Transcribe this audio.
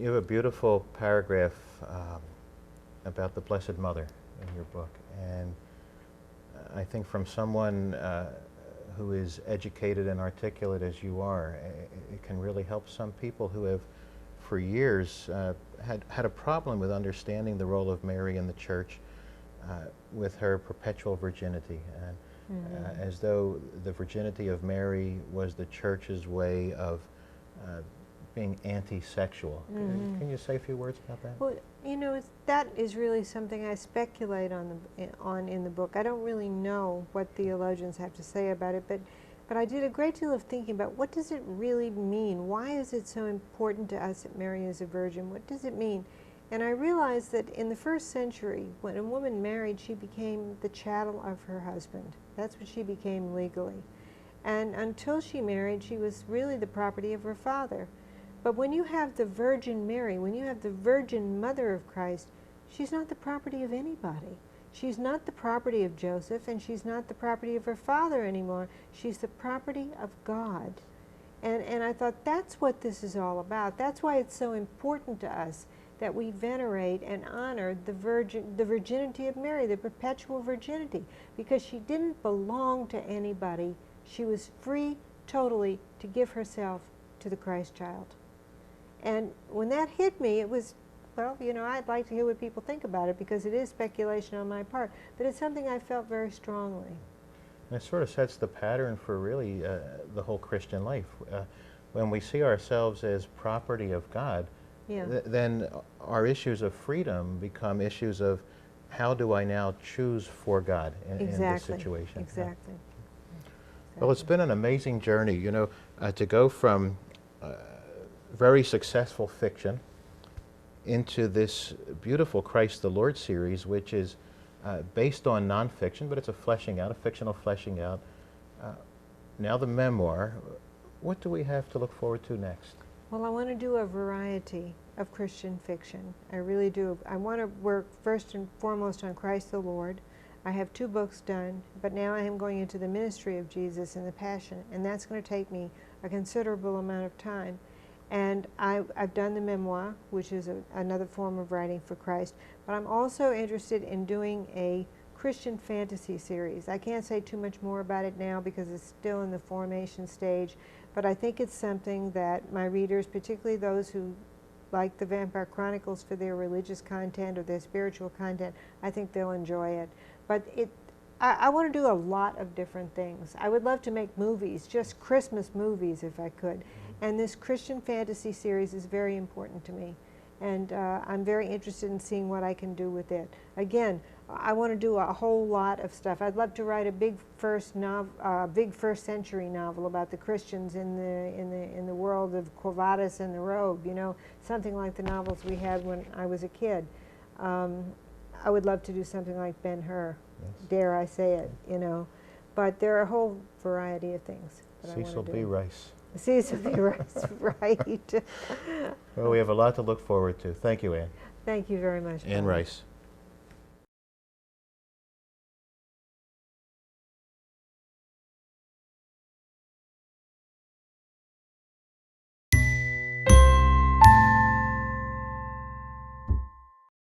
You have a beautiful paragraph about the Blessed Mother in your book, and I think from someone who is educated and articulate as you are, it can really help some people who have for years had a problem with understanding the role of Mary in the Church with her perpetual virginity, and as though the virginity of Mary was the Church's way of being anti-sexual. Can you say a few words about that? Well, you know, that is really something I speculate on in the book. I don't really know what theologians have to say about it, but I did a great deal of thinking about what does it really mean? Why is it so important to us that Mary is a virgin? What does it mean? And I realized that in the first century, when a woman married, she became the chattel of her husband. That's what she became legally. And until she married, she was really the property of her father. But when you have the Virgin Mary, when you have the Virgin Mother of Christ, she's not the property of anybody. She's not the property of Joseph, and she's not the property of her father anymore. She's the property of God. And I thought that's what this is all about. That's why it's so important to us that we venerate and honor the virginity of Mary, the perpetual virginity, because she didn't belong to anybody. She was free totally to give herself to the Christ child. And when that hit me, it was, well, you know, I'd like to hear what people think about it, because it is speculation on my part, but it's something I felt very strongly. And it sort of sets the pattern for really the whole Christian life. When we see ourselves as property of God, then our issues of freedom become issues of how do I now choose for God in this situation. Exactly. Well, it's been an amazing journey, you know, to go from very successful fiction into this beautiful Christ the Lord series, which is based on nonfiction, but it's a fleshing out, a fictional fleshing out. Now the memoir. What do we have to look forward to next? Well, I want to do a variety of Christian fiction. I really do. I want to work first and foremost on Christ the Lord. I have 2 books done, but now I am going into the ministry of Jesus and the Passion, and that's going to take me a considerable amount of time. And I've done the memoir, which is another form of writing for Christ, but I'm also interested in doing a Christian fantasy series. I can't say too much more about it now because it's still in the formation stage, but I think it's something that my readers, particularly those who like the Vampire Chronicles for their religious content or their spiritual content, I think they'll enjoy it. But I want to do a lot of different things. I would love to make movies, just Christmas movies if I could. And this Christian fantasy series is very important to me. And I'm very interested in seeing what I can do with it. Again, I want to do a whole lot of stuff. I'd love to write a big first century novel about the Christians in the world of Quo Vadis and the Robe, you know, something like the novels we had when I was a kid. I would love to do something like Ben-Hur, dare I say it, you know. But there are a whole variety of things that Cecil B. Rice. Cecil B. Rice, right. Well, we have a lot to look forward to. Thank you, Anne. Thank you very much. Anne Rice.